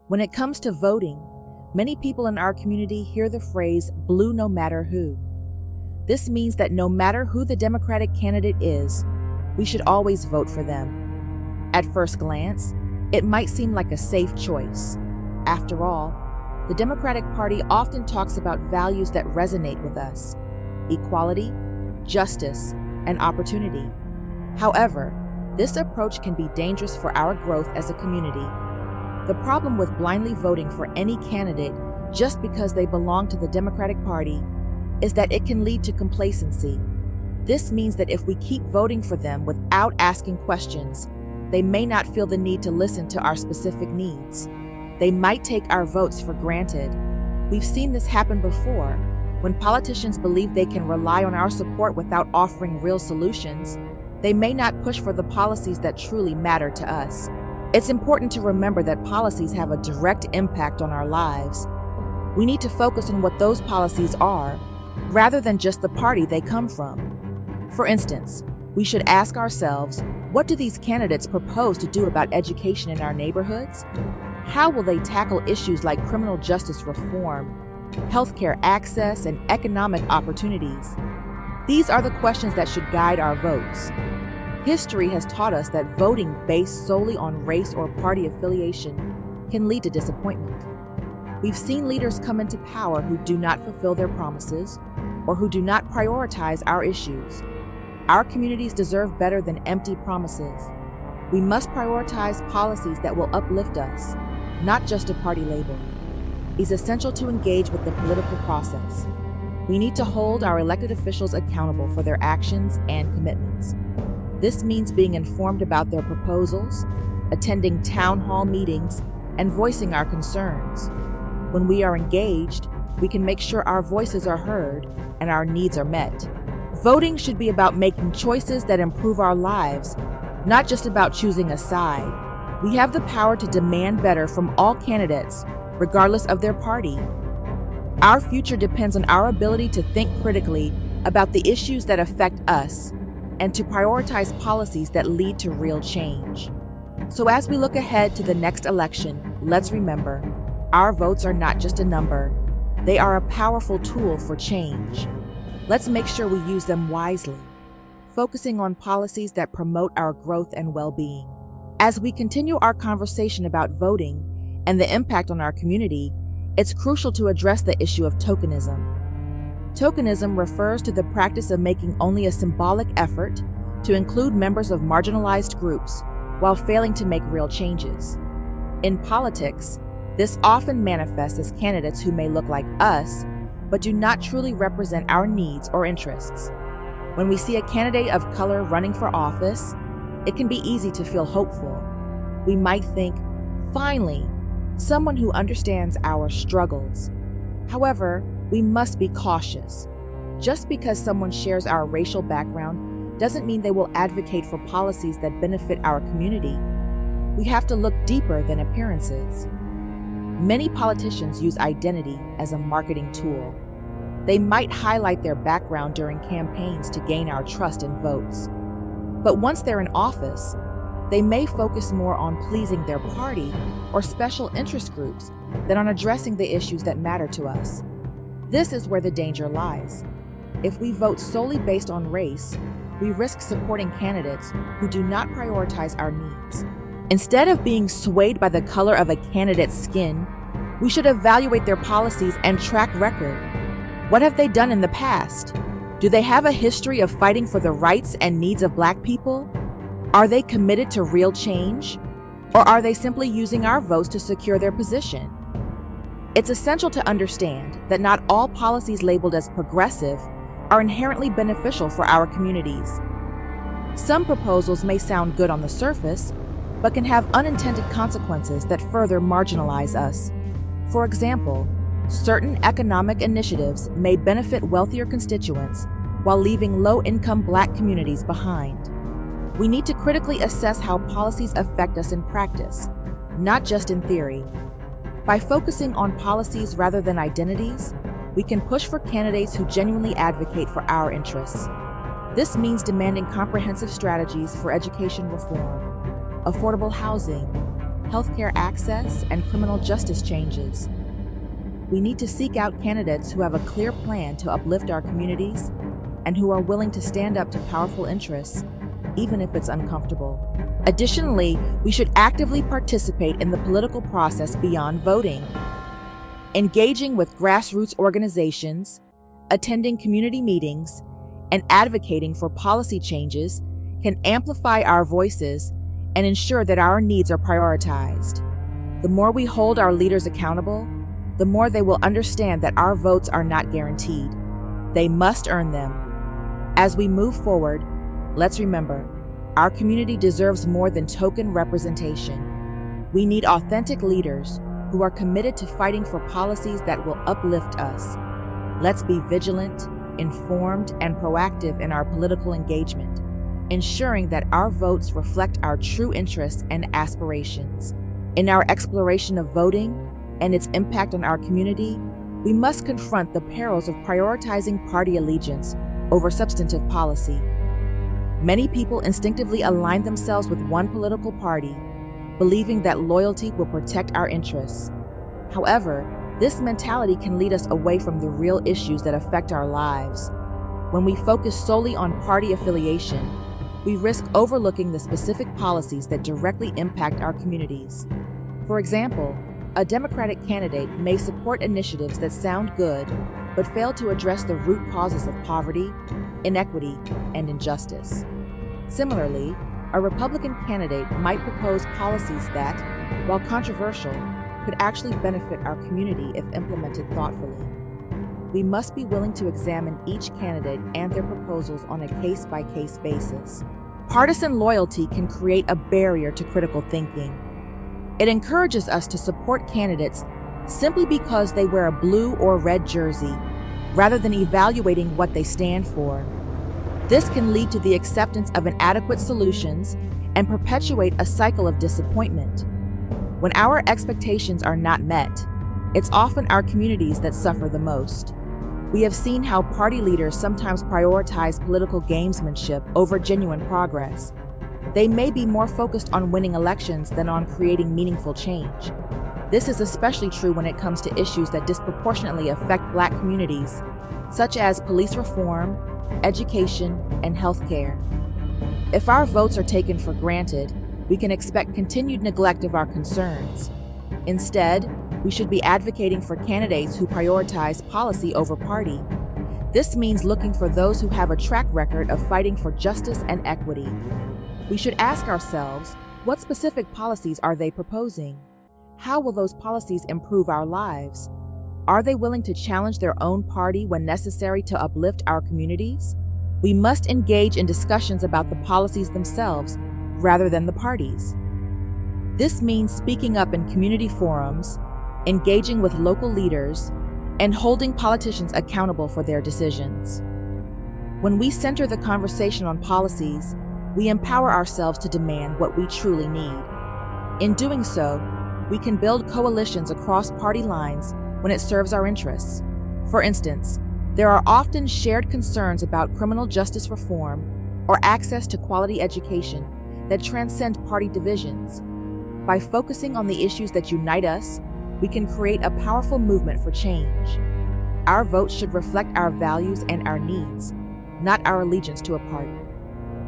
When it comes to voting, many people in our community hear the phrase blue no matter who. This means that no matter who the Democratic candidate is, we should always vote for them. At first glance, it might seem like a safe choice. After all, the Democratic Party often talks about values that resonate with us: equality, justice, and opportunity. However, this approach can be dangerous for our growth as a community. The problem with blindly voting for any candidate just because they belong to the Democratic Party is that it can lead to complacency. This means that if we keep voting for them without asking questions, they may not feel the need to listen to our specific needs. They might take our votes for granted. We've seen this happen before. When politicians believe they can rely on our support without offering real solutions, they may not push for the policies that truly matter to us. It's important to remember that policies have a direct impact on our lives. We need to focus on what those policies are, rather than just the party they come from. For instance, we should ask ourselves, what do these candidates propose to do about education in our neighborhoods? How will they tackle issues like criminal justice reform, healthcare access, and economic opportunities? These are the questions that should guide our votes. History has taught us that voting based solely on race or party affiliation can lead to disappointment. We've seen leaders come into power who do not fulfill their promises or who do not prioritize our issues. Our communities deserve better than empty promises. We must prioritize policies that will uplift us, not just a party label. It's essential to engage with the political process. We need to hold our elected officials accountable for their actions and commitments. This means being informed about their proposals, attending town hall meetings, and voicing our concerns. When we are engaged, we can make sure our voices are heard and our needs are met. Voting should be about making choices that improve our lives, not just about choosing a side. We have the power to demand better from all candidates, regardless of their party. Our future depends on our ability to think critically about the issues that affect us and to prioritize policies that lead to real change. So as we look ahead to the next election, let's remember, our votes are not just a number. They are a powerful tool for change. Let's make sure we use them wisely, focusing on policies that promote our growth and well-being. As we continue our conversation about voting and the impact on our community, it's crucial to address the issue of tokenism. Tokenism refers to the practice of making only a symbolic effort to include members of marginalized groups while failing to make real changes. In politics, this often manifests as candidates who may look like us, but do not truly represent our needs or interests. When we see a candidate of color running for office, it can be easy to feel hopeful. We might think, finally, someone who understands our struggles. However, we must be cautious. Just because someone shares our racial background doesn't mean they will advocate for policies that benefit our community. We have to look deeper than appearances. Many politicians use identity as a marketing tool. They might highlight their background during campaigns to gain our trust and votes. But once they're in office, they may focus more on pleasing their party or special interest groups than on addressing the issues that matter to us. This is where the danger lies. If we vote solely based on race, we risk supporting candidates who do not prioritize our needs. Instead of being swayed by the color of a candidate's skin, we should evaluate their policies and track record. What have they done in the past? Do they have a history of fighting for the rights and needs of Black people? Are they committed to real change? Or are they simply using our votes to secure their position? It's essential to understand that not all policies labeled as progressive are inherently beneficial for our communities. Some proposals may sound good on the surface, but can have unintended consequences that further marginalize us. For example, certain economic initiatives may benefit wealthier constituents while leaving low-income Black communities behind. We need to critically assess how policies affect us in practice, not just in theory. By focusing on policies rather than identities, we can push for candidates who genuinely advocate for our interests. This means demanding comprehensive strategies for education reform, affordable housing, healthcare access, and criminal justice changes. We need to seek out candidates who have a clear plan to uplift our communities and who are willing to stand up to powerful interests, even if it's uncomfortable. Additionally, we should actively participate in the political process beyond voting. Engaging with grassroots organizations, attending community meetings, and advocating for policy changes can amplify our voices and ensure that our needs are prioritized. The more we hold our leaders accountable, the more they will understand that our votes are not guaranteed. They must earn them. As we move forward, let's remember, our community deserves more than token representation. We need authentic leaders who are committed to fighting for policies that will uplift us. Let's be vigilant, informed, and proactive in our political engagement, ensuring that our votes reflect our true interests and aspirations. In our exploration of voting and its impact on our community, we must confront the perils of prioritizing party allegiance over substantive policy. Many people instinctively align themselves with one political party, believing that loyalty will protect our interests. However, this mentality can lead us away from the real issues that affect our lives. When we focus solely on party affiliation, we risk overlooking the specific policies that directly impact our communities. For example, a Democratic candidate may support initiatives that sound good, but fail to address the root causes of poverty, inequity, and injustice. Similarly, a Republican candidate might propose policies that, while controversial, could actually benefit our community if implemented thoughtfully. We must be willing to examine each candidate and their proposals on a case-by-case basis. Partisan loyalty can create a barrier to critical thinking. It encourages us to support candidates simply because they wear a blue or red jersey, rather than evaluating what they stand for. This can lead to the acceptance of inadequate solutions and perpetuate a cycle of disappointment. When our expectations are not met, it's often our communities that suffer the most. We have seen how party leaders sometimes prioritize political gamesmanship over genuine progress. They may be more focused on winning elections than on creating meaningful change. This is especially true when it comes to issues that disproportionately affect Black communities, such as police reform, education, and healthcare. If our votes are taken for granted, we can expect continued neglect of our concerns. Instead, we should be advocating for candidates who prioritize policy over party. This means looking for those who have a track record of fighting for justice and equity. We should ask ourselves, what specific policies are they proposing? How will those policies improve our lives? Are they willing to challenge their own party when necessary to uplift our communities? We must engage in discussions about the policies themselves rather than the parties. This means speaking up in community forums, engaging with local leaders, and holding politicians accountable for their decisions. When we center the conversation on policies, we empower ourselves to demand what we truly need. In doing so, we can build coalitions across party lines when it serves our interests. For instance, there are often shared concerns about criminal justice reform or access to quality education that transcend party divisions. By focusing on the issues that unite us, we can create a powerful movement for change. Our votes should reflect our values and our needs, not our allegiance to a party.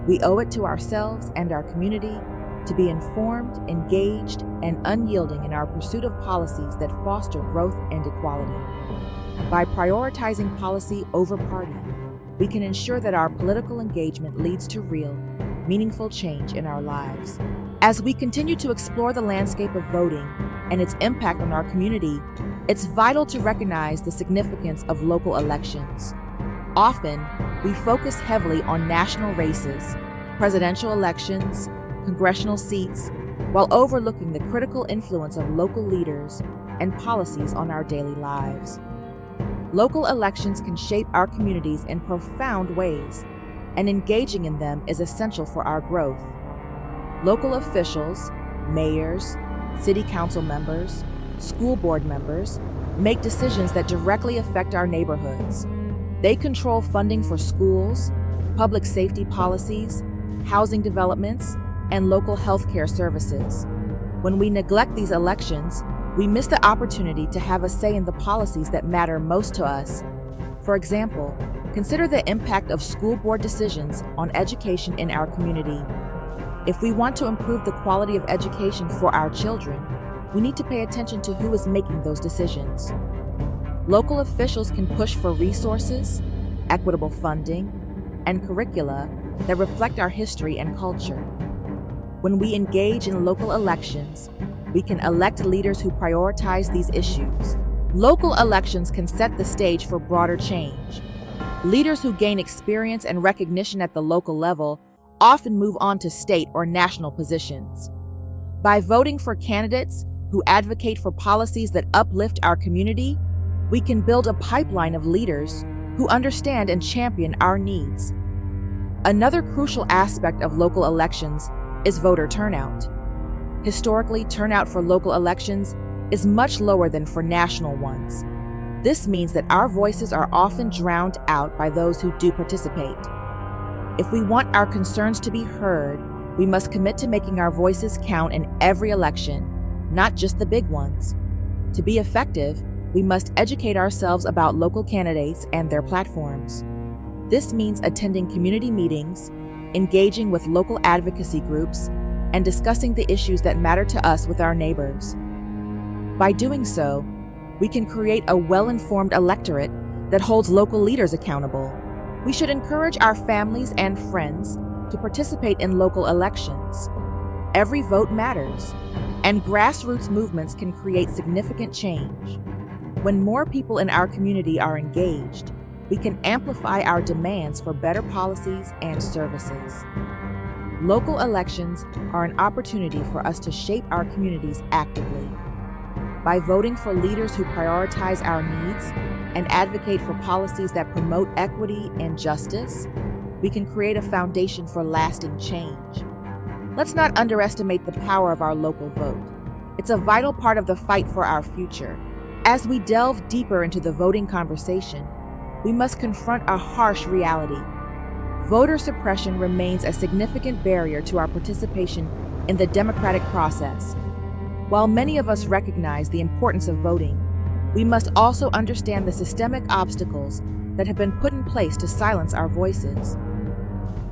We owe it to ourselves and our community to be informed, engaged, and unyielding in our pursuit of policies that foster growth and equality. By prioritizing policy over party, we can ensure that our political engagement leads to real, meaningful change in our lives. As we continue to explore the landscape of voting and its impact on our community, it's vital to recognize the significance of local elections. Often, we focus heavily on national races, presidential elections, congressional seats, while overlooking the critical influence of local leaders and policies on our daily lives. Local elections can shape our communities in profound ways, and engaging in them is essential for our growth. Local officials, mayors, city council members, school board members, make decisions that directly affect our neighborhoods. They control funding for schools, public safety policies, housing developments, and local healthcare services. When we neglect these elections, we miss the opportunity to have a say in the policies that matter most to us. For example, consider the impact of school board decisions on education in our community. If we want to improve the quality of education for our children, we need to pay attention to who is making those decisions. Local officials can push for resources, equitable funding, and curricula that reflect our history and culture. When we engage in local elections, we can elect leaders who prioritize these issues. Local elections can set the stage for broader change. Leaders who gain experience and recognition at the local level often move on to state or national positions. By voting for candidates who advocate for policies that uplift our community, we can build a pipeline of leaders who understand and champion our needs. Another crucial aspect of local elections is voter turnout. Historically, turnout for local elections is much lower than for national ones. This means that our voices are often drowned out by those who do participate. If we want our concerns to be heard, we must commit to making our voices count in every election, not just the big ones. To be effective, we must educate ourselves about local candidates and their platforms. This means attending community meetings, engaging with local advocacy groups, and discussing the issues that matter to us with our neighbors. By doing so, we can create a well-informed electorate that holds local leaders accountable. We should encourage our families and friends to participate in local elections. Every vote matters, and grassroots movements can create significant change. When more people in our community are engaged, we can amplify our demands for better policies and services. Local elections are an opportunity for us to shape our communities actively. By voting for leaders who prioritize our needs and advocate for policies that promote equity and justice, we can create a foundation for lasting change. Let's not underestimate the power of our local vote. It's a vital part of the fight for our future. As we delve deeper into the voting conversation, we must confront a harsh reality. Voter suppression remains a significant barrier to our participation in the democratic process. While many of us recognize the importance of voting, we must also understand the systemic obstacles that have been put in place to silence our voices.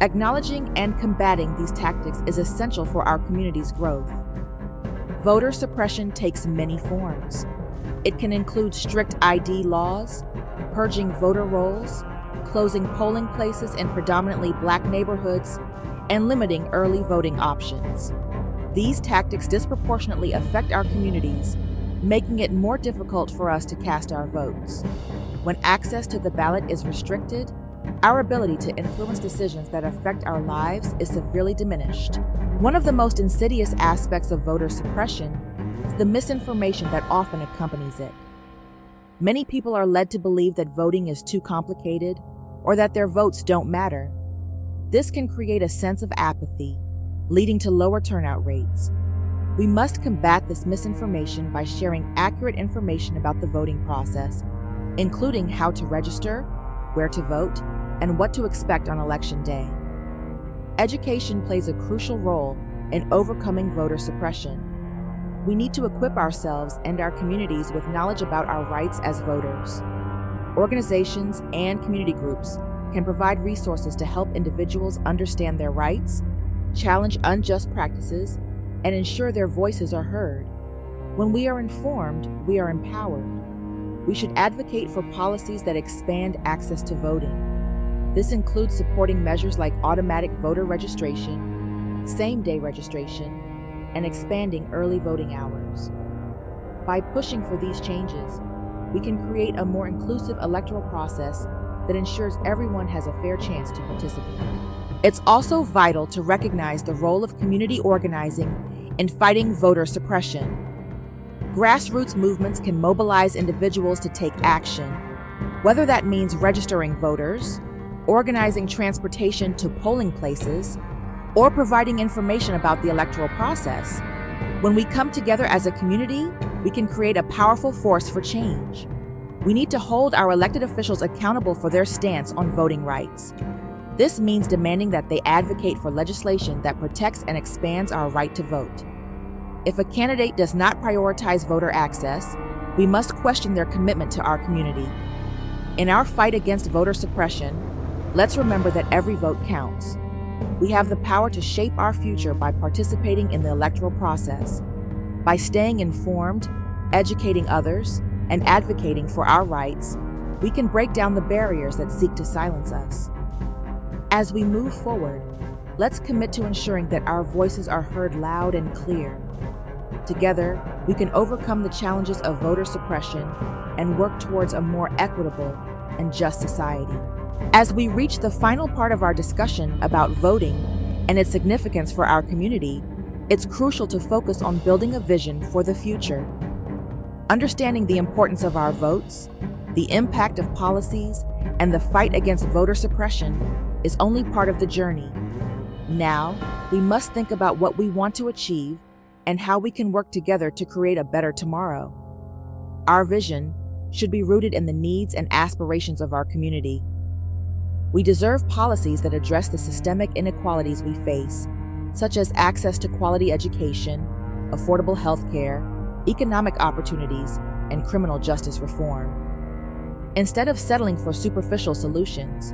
Acknowledging and combating these tactics is essential for our community's growth. Voter suppression takes many forms. It can include strict ID laws, purging voter rolls, closing polling places in predominantly Black neighborhoods, and limiting early voting options. These tactics disproportionately affect our communities, making it more difficult for us to cast our votes. When access to the ballot is restricted, our ability to influence decisions that affect our lives is severely diminished. One of the most insidious aspects of voter suppression is the misinformation that often accompanies it. Many people are led to believe that voting is too complicated or that their votes don't matter. This can create a sense of apathy, leading to lower turnout rates. We must combat this misinformation by sharing accurate information about the voting process, including how to register, where to vote, and what to expect on Election Day. Education plays a crucial role in overcoming voter suppression. We need to equip ourselves and our communities with knowledge about our rights as voters. Organizations and community groups can provide resources to help individuals understand their rights, challenge unjust practices, and ensure their voices are heard. When we are informed, we are empowered. We should advocate for policies that expand access to voting. This includes supporting measures like automatic voter registration, same-day registration, and expanding early voting hours. By pushing for these changes, we can create a more inclusive electoral process that ensures everyone has a fair chance to participate. It's also vital to recognize the role of community organizing in fighting voter suppression. Grassroots movements can mobilize individuals to take action, whether that means registering voters, organizing transportation to polling places, or providing information about the electoral process. When we come together as a community, we can create a powerful force for change. We need to hold our elected officials accountable for their stance on voting rights. This means demanding that they advocate for legislation that protects and expands our right to vote. If a candidate does not prioritize voter access, we must question their commitment to our community. In our fight against voter suppression, let's remember that every vote counts. We have the power to shape our future by participating in the electoral process. By staying informed, educating others, and advocating for our rights, we can break down the barriers that seek to silence us. As we move forward, let's commit to ensuring that our voices are heard loud and clear. Together, we can overcome the challenges of voter suppression and work towards a more equitable and just society. As we reach the final part of our discussion about voting and its significance for our community, it's crucial to focus on building a vision for the future. Understanding the importance of our votes, the impact of policies, and the fight against voter suppression is only part of the journey. Now, we must think about what we want to achieve and how we can work together to create a better tomorrow. Our vision should be rooted in the needs and aspirations of our community. We deserve policies that address the systemic inequalities we face, such as access to quality education, affordable health care, economic opportunities, and criminal justice reform. Instead of settling for superficial solutions,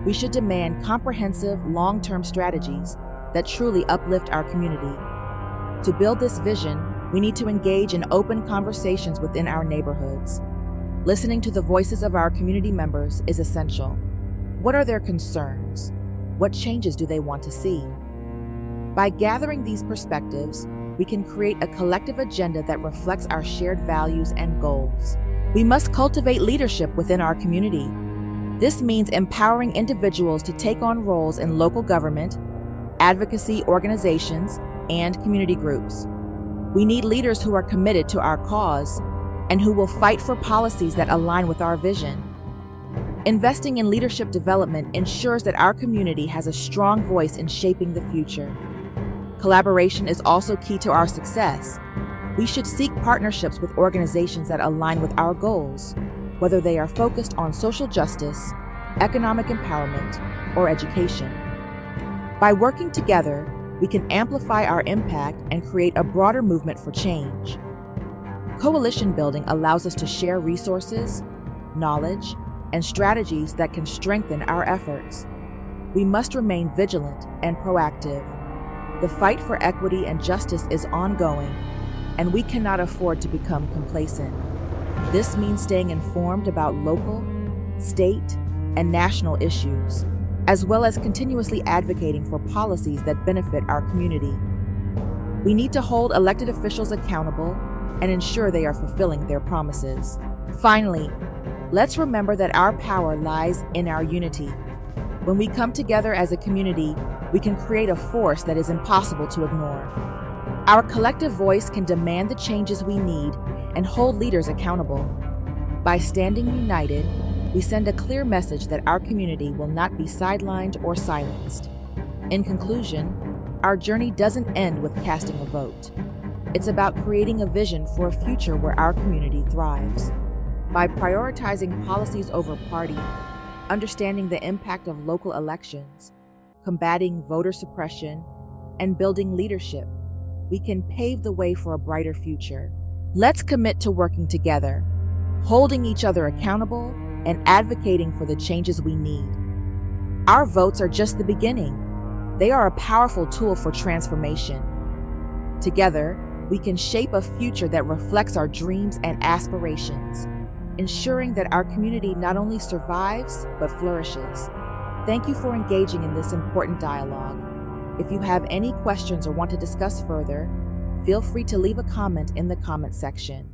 we should demand comprehensive, long-term strategies that truly uplift our community. To build this vision, we need to engage in open conversations within our neighborhoods. Listening to the voices of our community members is essential. What are their concerns? What changes do they want to see? By gathering these perspectives, we can create a collective agenda that reflects our shared values and goals. We must cultivate leadership within our community. This means empowering individuals to take on roles in local government, advocacy organizations, and community groups. We need leaders who are committed to our cause and who will fight for policies that align with our vision. Investing in leadership development ensures that our community has a strong voice in shaping the future. Collaboration is also key to our success. We should seek partnerships with organizations that align with our goals, whether they are focused on social justice, economic empowerment, or education. By working together, we can amplify our impact and create a broader movement for change. Coalition building allows us to share resources, knowledge, and strategies that can strengthen our efforts. We must remain vigilant and proactive. The fight for equity and justice is ongoing, and we cannot afford to become complacent. This means staying informed about local, state, and national issues, as well as continuously advocating for policies that benefit our community. We need to hold elected officials accountable and ensure they are fulfilling their promises. Finally, let's remember that our power lies in our unity. When we come together as a community, we can create a force that is impossible to ignore. Our collective voice can demand the changes we need and hold leaders accountable. By standing united, we send a clear message that our community will not be sidelined or silenced. In conclusion, our journey doesn't end with casting a vote. It's about creating a vision for a future where our community thrives. By prioritizing policies over party, understanding the impact of local elections, combating voter suppression, and building leadership, we can pave the way for a brighter future. Let's commit to working together, holding each other accountable, and advocating for the changes we need. Our votes are just the beginning. They are a powerful tool for transformation. Together, we can shape a future that reflects our dreams and aspirations, ensuring that our community not only survives, but flourishes. Thank you for engaging in this important dialogue. If you have any questions or want to discuss further, feel free to leave a comment in the comment section.